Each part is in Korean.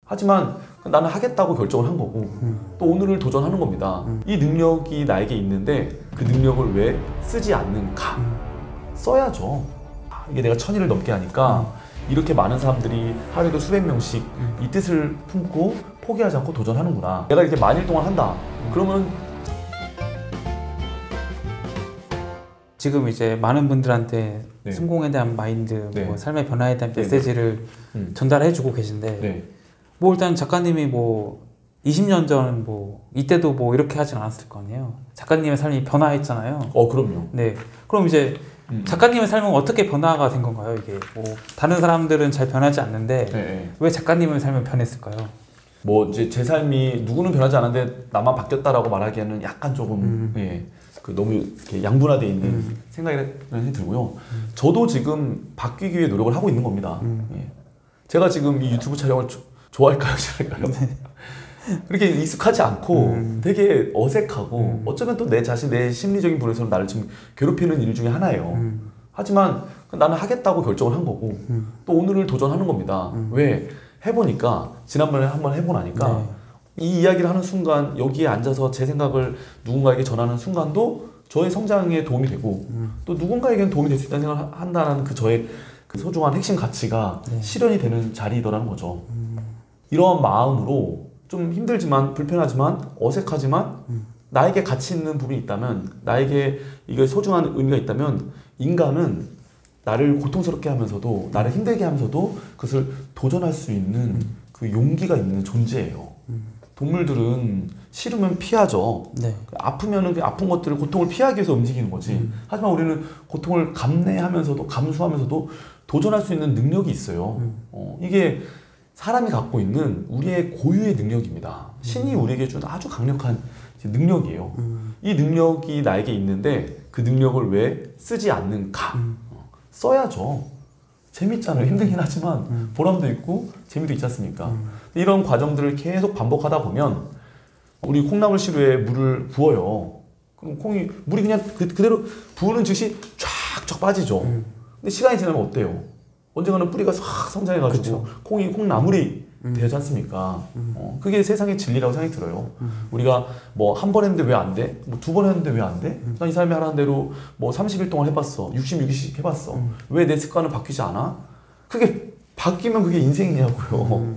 하지만 나는 하겠다고 결정을 한 거고 또 오늘을 도전하는 겁니다. 이 능력이 나에게 있는데 그 능력을 왜 쓰지 않는가? 써야죠. 이게 내가 1000일을 넘게 하니까 이렇게 많은 사람들이 하루에도 수백 명씩 이 뜻을 품고 포기하지 않고 도전하는구나. 내가 이렇게 만일 동안 한다. 그러면 지금 이제 많은 분들한테 네. 성공에 대한 마인드, 네. 뭐 삶의 변화에 대한 네. 메시지를 전달해주고 계신데, 네. 뭐 일단 작가님이 뭐 20년 전 뭐 이때도 뭐 이렇게 하진 않았을 거 아니에요. 작가님의 삶이 변화했잖아요. 그럼요. 네. 그럼 이제 작가님의 삶은 어떻게 변화가 된 건가요? 이게 뭐 다른 사람들은 잘 변하지 않는데 네. 왜 작가님의 삶은 변했을까요? 뭐 이제 제 삶이 누구는 변하지 않았는데 나만 바뀌었다라고 말하기에는 약간 조금 그 너무 이렇게 양분화되어 있는 생각이 들고요. 저도 지금 바뀌기 위해 노력을 하고 있는 겁니다. 예. 제가 지금 이 유튜브 촬영을 좋아할까요? 싫을까요? 그렇게 익숙하지 않고 되게 어색하고 어쩌면 또 내 자신, 내 심리적인 부분에서는 나를 지금 괴롭히는 일 중에 하나예요. 하지만 나는 하겠다고 결정을 한 거고 또 오늘을 도전하는 겁니다. 왜? 해보니까 지난번에 한번 해보고 나니까 이 이야기를 하는 순간 여기에 앉아서 제 생각을 누군가에게 전하는 순간도 저의 성장에 도움이 되고 또 누군가에게는 도움이 될 수 있다는 생각을 한다는 그 저의 그 소중한 핵심 가치가 실현이 되는 자리더라는 거죠. 이런 마음으로 좀 힘들지만 불편하지만 어색하지만 나에게 가치 있는 부분이 있다면 나에게 이게 소중한 의미가 있다면 인간은 나를 고통스럽게 하면서도 나를 힘들게 하면서도 그것을 도전할 수 있는 그 용기가 있는 존재예요. 동물들은 싫으면 피하죠. 네. 아프면은 그 아픈 것들을 고통을 피하기 위해서 움직이는 거지. 하지만 우리는 고통을 감내하면서도 감수하면서도 도전할 수 있는 능력이 있어요. 이게 사람이 갖고 있는 우리의 고유의 능력입니다. 신이 우리에게 준 아주 강력한 능력이에요. 이 능력이 나에게 있는데 그 능력을 왜 쓰지 않는가? 써야죠. 재밌잖아요. 힘들긴 하지만 보람도 있고 재미도 있지 않습니까? 이런 과정들을 계속 반복하다 보면 우리 콩나물시루에 물을 부어요. 그럼 물이 그냥 그대로 부으는 즉시 쫙쫙 빠지죠. 근데 시간이 지나면 어때요? 언젠가는 뿌리가 싹 성장해가지고 콩나물이 되지 않습니까? 그게 세상의 진리라고 생각이 들어요. 우리가 뭐 한 번 했는데 왜 안 돼? 뭐 두 번 했는데 왜 안 돼? 난 이 사람이 하라는 대로 뭐 30일 동안 해봤어. 66일씩 해봤어. 왜 내 습관은 바뀌지 않아? 그게 바뀌면 그게 인생이냐고요.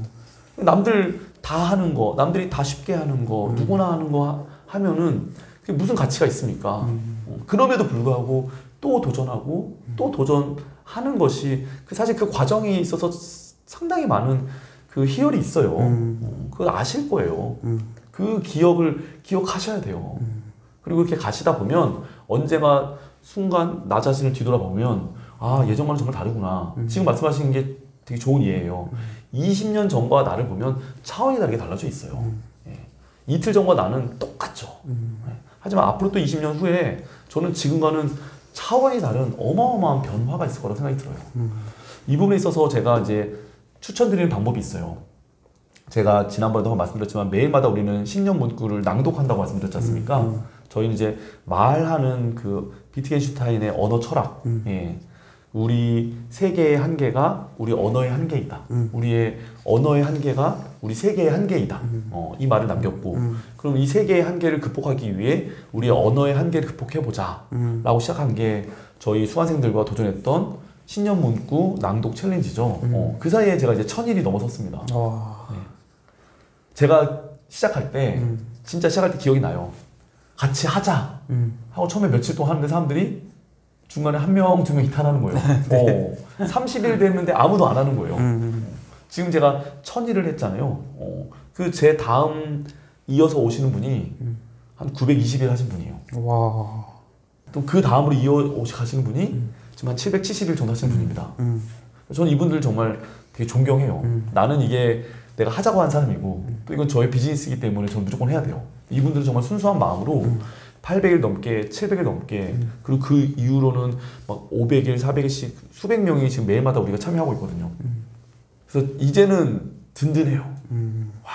남들 다 하는 거, 남들이 다 쉽게 하는 거, 누구나 하는 거 하면은 그게 무슨 가치가 있습니까? 그럼에도 불구하고 또 도전하고 또 도전하는 것이 사실 그 과정에 있어서 상당히 많은 그 희열이 있어요. 그거 아실 거예요. 그 기억하셔야 돼요. 그리고 이렇게 가시다 보면 언제가 순간 나 자신을 뒤돌아보면 아, 예전과는 정말 다르구나. 지금 말씀하신 게 되게 좋은 이해예요. 20년 전과 나를 보면 차원이 다르게 달라져 있어요. 예. 이틀 전과 나는 똑같죠. 예. 하지만 앞으로 또 20년 후에 저는 지금과는 차원이 다른 어마어마한 변화가 있을 거라고 생각이 들어요. 이 부분에 있어서 제가 이제 추천드리는 방법이 있어요. 제가 지난번에도 한번 말씀드렸지만 매일마다 우리는 신년 문구를 낭독한다고 말씀드렸지 않습니까? 저희는 이제 말하는 그 비트겐슈타인의 언어 철학, 예. 우리 세계의 한계가 우리 언어의 한계이다. 우리의 언어의 한계가 우리 세계의 한계이다. 이 말을 남겼고, 그럼 이 세계의 한계를 극복하기 위해 우리의 언어의 한계를 극복해보자 라고 시작한 게 저희 수강생들과 도전했던 신년 문구 낭독 챌린지죠. 그 사이에 제가 이제 1000일이 넘어섰습니다. 네. 제가 시작할 때 진짜 시작할 때 기억이 나요. 같이 하자 하고 처음에 며칠 동안 하는데 사람들이 중간에 한 명, 두 명 이탈하는 거예요. 네. 30일 됐는데 아무도 안 하는 거예요. 지금 제가 1000일을 했잖아요. 그 제 다음 이어서 오시는 분이 한 920일 하신 분이에요. 와. 또 그 다음으로 가시는 분이 지금 한 770일 정도 하시는 분입니다. 저는 이분들 정말 되게 존경해요. 나는 이게 내가 하자고 한 사람이고 또 이건 저의 비즈니스이기 때문에 저는 무조건 해야 돼요. 이분들은 정말 순수한 마음으로 800일 넘게, 700일 넘게 그리고 그 이후로는 막 500일, 400일씩 수백 명이 지금 매일마다 우리가 참여하고 있거든요. 그래서 이제는 든든해요. 와,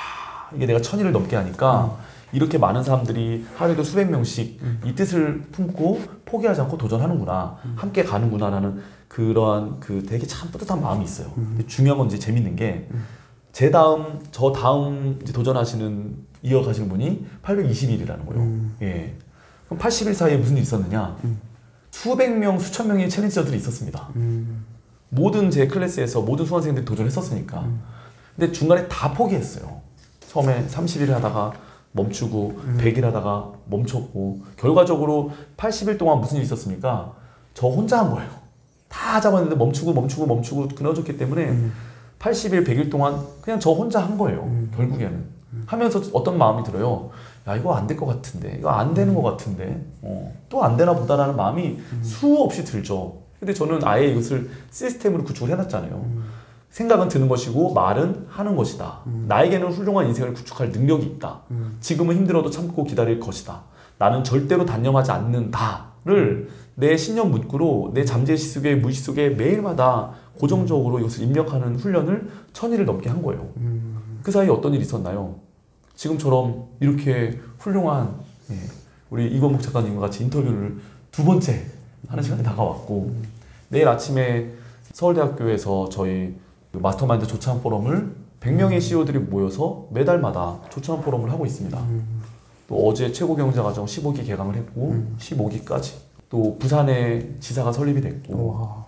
이게 내가 1000일을 넘게 하니까 이렇게 많은 사람들이 하루에도 수백 명씩 이 뜻을 품고 포기하지 않고 도전하는구나, 함께 가는구나라는 그러한 그 되게 참 뿌듯한 마음이 있어요. 근데 중요한 건 이제 재밌는 게 저 다음 이제 도전하시는 이어가시는 분이 820일이라는 거예요. 예. 그럼 80일 사이에 무슨 일이 있었느냐? 수백 명, 수천 명의 챌린저들이 있었습니다. 모든 제 클래스에서 모든 수강생들이 도전했었으니까. 근데 중간에 다 포기했어요. 처음에 30일 하다가 멈추고 100일 하다가 멈췄고 결과적으로 80일 동안 무슨 일이 있었습니까? 저 혼자 한 거예요. 다 잡았는데 멈추고 끊어졌기 때문에 80일, 100일 동안 그냥 저 혼자 한 거예요. 결국에는. 하면서 어떤 마음이 들어요. 야, 이거 안 될 것 같은데. 이거 안 되는 것 같은데. 또 안 되나 보다라는 마음이 수없이 들죠. 근데 저는 아예 이것을 시스템으로 구축을 해놨잖아요. 생각은 드는 것이고 말은 하는 것이다. 나에게는 훌륭한 인생을 구축할 능력이 있다. 지금은 힘들어도 참고 기다릴 것이다. 나는 절대로 단념하지 않는다를 내 신념 문구로 내 잠재의식 속에 무의식 속에 매일마다 고정적으로 이것을 입력하는 훈련을 1000일을 넘게 한 거예요. 그 사이에 어떤 일이 있었나요? 지금처럼 이렇게 훌륭한 우리 이건복 작가님과 같이 인터뷰를 2번째 하는 시간이 다가왔고 내일 아침에 서울대학교에서 저희 마스터마인드 조찬 포럼을 100명의 CEO들이 모여서 매달마다 조찬 포럼을 하고 있습니다. 또 어제 최고경제과정 15기 개강을 했고 15기까지 또 부산에 지사가 설립이 됐고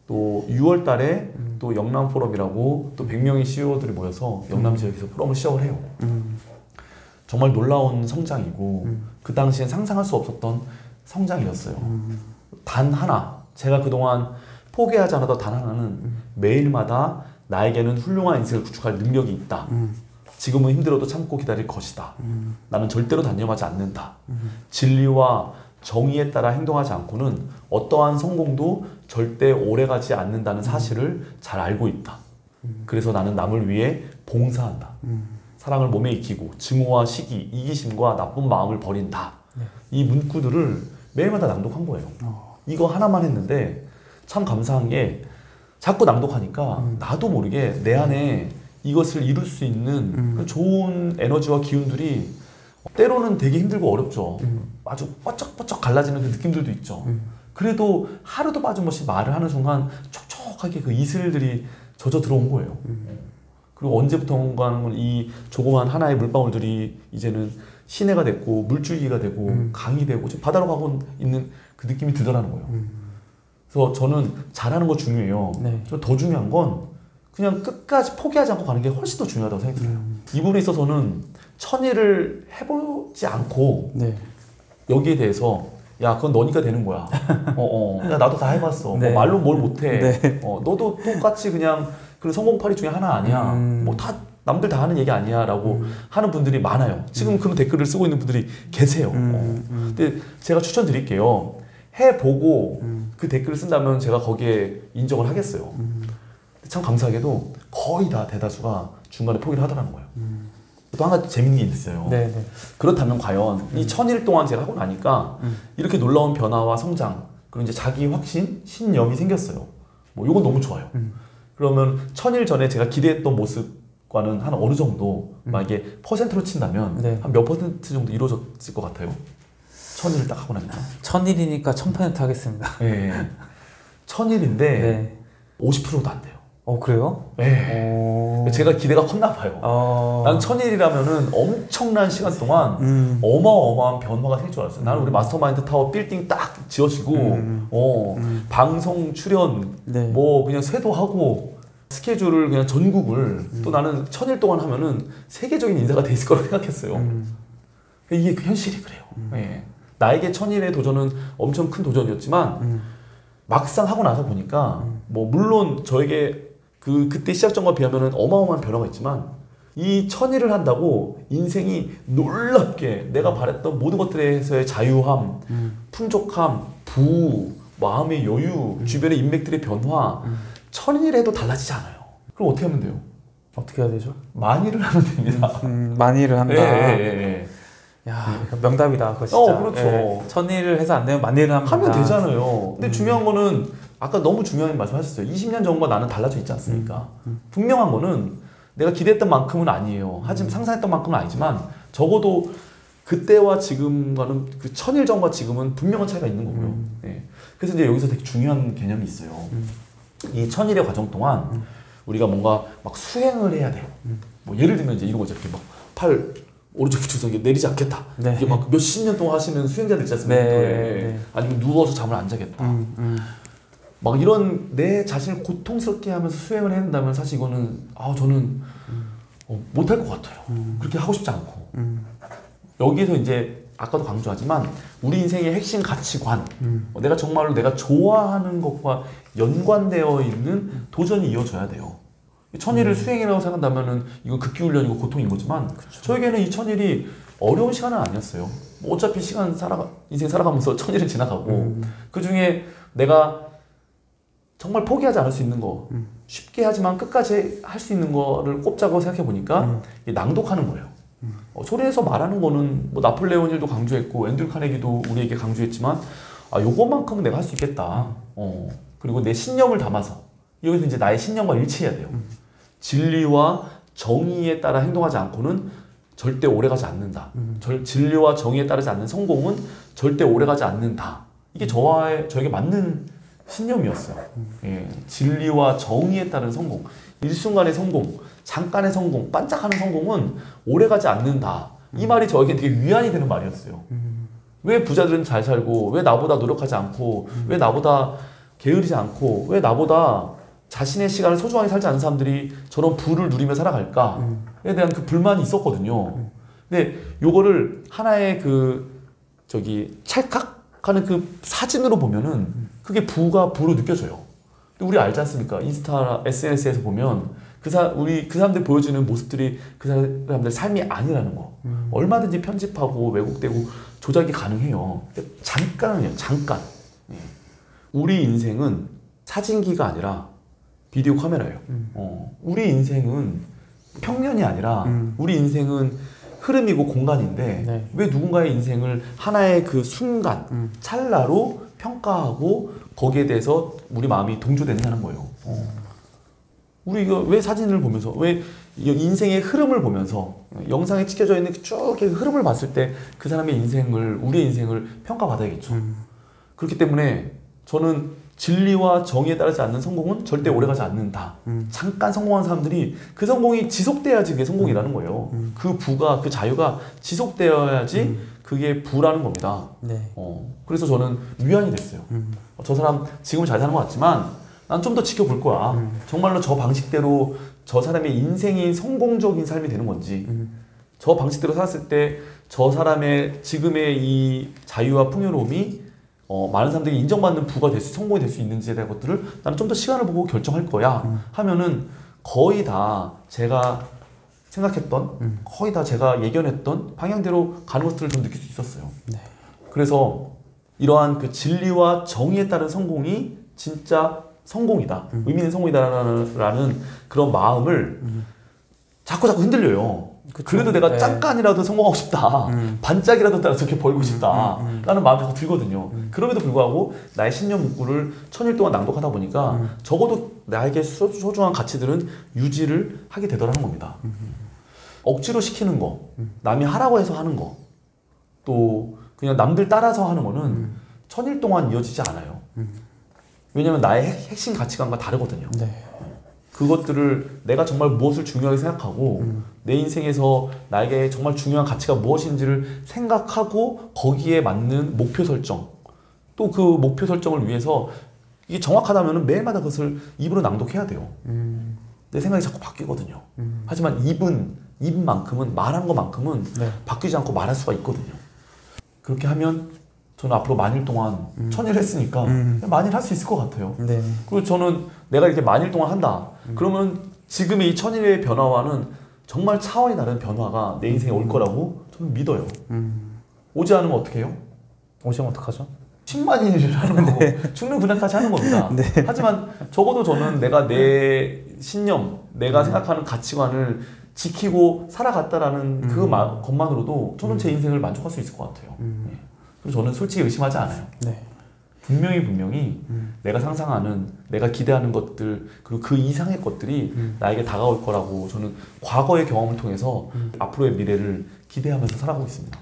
또 6월 달에 또 영남 포럼이라고 또 100명의 CEO들이 모여서 영남 지역에서 포럼을 시작을 해요. 정말 놀라운 성장이고 그 당시엔 상상할 수 없었던 성장이었어요. 단 하나, 제가 그동안 포기하지 않았던 단 하나는 매일마다 나에게는 훌륭한 인생을 구축할 능력이 있다. 지금은 힘들어도 참고 기다릴 것이다. 나는 절대로 단념하지 않는다. 진리와 정의에 따라 행동하지 않고는 어떠한 성공도 절대 오래가지 않는다는 사실을 잘 알고 있다. 그래서 나는 남을 위해 봉사한다. 사랑을 몸에 익히고 증오와 시기, 이기심과 나쁜 마음을 버린다. 이 문구들을 매일마다 낭독한 거예요. 이거 하나만 했는데 참 감사한 게 자꾸 낭독하니까 나도 모르게 내 안에 이것을 이룰 수 있는 좋은 에너지와 기운들이 때로는 되게 힘들고 어렵죠. 아주 뻗쩍뻗쩍 갈라지는 그 느낌들도 있죠. 그래도 하루도 빠짐없이 말을 하는 순간 촉촉하게 그 이슬들이 젖어 들어온 거예요. 그리고 언제부턴가는 이 조그만 하나의 물방울들이 이제는 시내가 됐고 물줄기가 되고 강이 되고 지금 바다로 가고 있는 그 느낌이 들더라는 거예요. 그래서 저는 잘하는 거 중요해요. 더 중요한 건 그냥 끝까지 포기하지 않고 가는 게 훨씬 더 중요하다고 생각이 들어요. 이 부분에 있어서는 1000일을 해보지 않고 여기에 대해서 야 그건 너니까 되는 거야. 야 나도 다 해봤어. 뭐 말로 뭘 못해. 너도 똑같이 그냥 그 성공파리 중에 하나 아니야. 뭐 다 남들 다 하는 얘기 아니야 라고 하는 분들이 많아요. 지금 그런 댓글을 쓰고 있는 분들이 계세요. 근데 제가 추천드릴게요. 해보고 그 댓글을 쓴다면 제가 거기에 인정을 하겠어요. 참 감사하게도 거의 다 대다수가 중간에 포기를 하더라는 거예요. 또 한 가지 재밌는 게 있어요. 그렇다면 과연 이 1000일 동안 제가 하고 나니까 이렇게 놀라운 변화와 성장 그리고 이제 자기 확신, 신념이 생겼어요. 뭐 이건 너무 좋아요. 그러면 1000일 전에 제가 기대했던 모습과는 한 어느 정도 만약에 퍼센트로 친다면 한 몇 퍼센트 정도 이루어졌을 것 같아요? 1000일을 딱 하고 나니까 1000일이니까 1000% 하겠습니다. 1000일인데 50%도 안 돼요. 그래요? 제가 기대가 컸나 봐요. 난 1000일이라면은 엄청난 시간 동안 어마어마한 변화가 생길 줄 알았어요. 나는 우리 마스터마인드 타워 빌딩 딱 지어지고 방송 출연 뭐 그냥 쇄도하고 스케줄을 그냥 전국을 또 나는 1000일 동안 하면은 세계적인 인사가 돼 있을 거라고 생각했어요. 이게 현실이 그래요. 나에게 1000일의 도전은 엄청 큰 도전이었지만 막상 하고 나서 보니까 뭐 물론 저에게 그때 시작점과 비하면 어마어마한 변화가 있지만 이 1000일을 한다고 인생이 놀랍게 내가 바랬던 모든 것들에서의 자유함, 풍족함, 부우, 마음의 여유, 주변의 인맥들의 변화 1000일 해도 달라지지 않아요. 그럼 어떻게 하면 돼요? 어떻게 해야 되죠? 만일을 하면 됩니다. 만일을 한다. 야, 명답이다. 그거 진짜. 그렇죠. 1000일을 해서 안 되면 만일을 하면 되잖아요. 근데 중요한 거는 아까 너무 중요한 말씀 하셨어요. 20년 전과 나는 달라져 있지 않습니까? 분명한 거는 내가 기대했던 만큼은 아니에요. 하지만 상상했던 만큼은 아니지만 적어도 그때와 지금과는 그 1000일 전과 지금은 분명한 차이가 있는 거고요. 그래서 이제 여기서 되게 중요한 개념이 있어요. 이 1000일의 과정 동안 우리가 뭔가 막 수행을 해야 돼. 뭐 예를 들면 이제 이런 거죠. 이렇게 막 팔 오른쪽 붙여서 이게 내리지 않겠다. 네. 이게 막 몇십 년 동안 하시는 수행자들 있지 않습니까? 네. 아니면 누워서 잠을 안 자겠다. 막 이런 내 자신을 고통스럽게 하면서 수행을 해야 된다면 사실 이거는 저는 못할 것 같아요. 그렇게 하고 싶지 않고. 여기에서 이제 아까도 강조하지만 우리 인생의 핵심 가치관, 내가 정말로 내가 좋아하는 것과 연관되어 있는 도전이 이어져야 돼요. 천일을 수행이라고 생각한다면은 이건 극기훈련이고 고통인 거지만 저에게는 이 천일이 어려운 시간은 아니었어요. 뭐 어차피 인생 살아가면서 천일은 지나가고 그 중에 내가 정말 포기하지 않을 수 있는 거, 쉽게 하지만 끝까지 할 수 있는 거를 꼽자고 생각해 보니까 낭독하는 거예요. 소리내서 말하는 거는 뭐 나폴레온 힐도 강조했고 앤드류 카네기도 우리에게 강조했지만 요것만큼은 내가 할 수 있겠다. 그리고 내 신념을 담아서 여기서 이제 나의 신념과 일치해야 돼요. 진리와 정의에 따라 행동하지 않고는 절대 오래가지 않는다. 진리와 정의에 따르지 않는 성공은 절대 오래가지 않는다. 이게 저에게 맞는 신념이었어요. 예, 진리와 정의에 따른 성공, 일순간의 성공, 잠깐의 성공, 반짝하는 성공은 오래가지 않는다. 이 말이 저에게 되게 위안이 되는 말이었어요. 왜 부자들은 잘 살고, 왜 나보다 노력하지 않고, 왜 나보다 게으르지 않고, 왜 나보다 자신의 시간을 소중하게 살지 않는 사람들이 저런 부를 누리며 살아갈까에 대한 그 불만이 있었거든요. 근데 요거를 하나의 찰칵하는 그 사진으로 보면은 그게 부가 부로 느껴져요. 근데 우리 알지 않습니까? 인스타, SNS에서 보면 그 사람들 보여주는 모습들이 그 사람들 삶이 아니라는 거. 얼마든지 편집하고 왜곡되고 조작이 가능해요. 잠깐은요, 잠깐. 우리 인생은 사진기가 아니라 비디오 카메라예요. 우리 인생은 평면이 아니라 우리 인생은 흐름이고 공간인데 네. 왜 누군가의 인생을 하나의 그 순간, 찰나로 평가하고 거기에 대해서 우리 마음이 동조되느냐는 거예요. 우리 이거 왜 사진을 보면서 왜 인생의 흐름을 보면서 영상에 찍혀져 있는 쭉 흐름을 봤을 때 그 사람의 인생을 우리의 인생을 평가받아야겠죠. 그렇기 때문에 저는 진리와 정의에 따르지 않는 성공은 절대 오래가지 않는다. 잠깐 성공한 사람들이 그 성공이 지속돼야지 그게 성공이라는 거예요. 그 부가 그 자유가 지속되어야지 그게 부라는 겁니다. 네. 그래서 저는 위안이 됐어요. 저 사람 지금 잘 사는 것 같지만 난 좀 더 지켜볼 거야. 정말로 저 방식대로 저 사람의 인생이 성공적인 삶이 되는 건지 저 방식대로 살았을 때 저 사람의 지금의 이 자유와 풍요로움이 많은 사람들이 인정받는 부가 성공이 될 수 있는지에 대한 것들을 나는 좀 더 시간을 보고 결정할 거야 하면은 거의 다 제가 생각했던 거의 다 제가 예견했던 방향대로 가는 것들을 좀 느낄 수 있었어요. 네. 그래서 이러한 그 진리와 정의에 따른 성공이 진짜 성공이다. 의미 있는 성공이다라는 그런 마음을 자꾸 흔들려요. 그쵸. 그래도 내가 네. 잠깐이라도 성공하고 싶다. 반짝이라도 따라서 이렇게 벌고 싶다. 라는 마음이 자꾸 들거든요. 그럼에도 불구하고 나의 신념 문구를 1000일 동안 낭독하다 보니까 적어도 나에게 소중한 가치들은 유지를 하게 되더라는 겁니다. 억지로 시키는 거, 남이 하라고 해서 하는 거, 또 그냥 남들 따라서 하는 거는 1000일 동안 이어지지 않아요. 왜냐면 나의 핵심 가치관과 다르거든요. 네. 그것들을 내가 정말 무엇을 중요하게 생각하고 내 인생에서 나에게 정말 중요한 가치가 무엇인지를 생각하고 거기에 맞는 목표 설정, 또 그 목표 설정을 위해서 이게 정확하다면 매일마다 그것을 입으로 낭독해야 돼요. 내 생각이 자꾸 바뀌거든요. 하지만 입만큼은 말한 것만큼은 네. 바뀌지 않고 말할 수가 있거든요. 그렇게 하면 저는 앞으로 만일 동안 1000일 했으니까 만일 할 수 있을 것 같아요. 네. 그리고 저는 내가 이렇게 만일 동안 한다. 그러면 지금의 이 1000일의 변화와는 정말 차원이 다른 변화가 내 인생에 올 거라고 저는 믿어요. 오지 않으면 어떻게 해요? 오시면 어떡하죠? 10만일을 하는 거고 죽는 그날까지 하는 겁니다. 네. 하지만 적어도 저는 내가 내 신념, 내가 생각하는 가치관을 지키고 살아갔다라는 그 것만으로도 저는 제 인생을 만족할 수 있을 것 같아요. 네. 그래서 저는 솔직히 의심하지 않아요. 네. 분명히 내가 상상하는, 내가 기대하는 것들, 그리고 그 이상의 것들이 나에게 다가올 거라고 저는 과거의 경험을 통해서 앞으로의 미래를 기대하면서 살아가고 있습니다.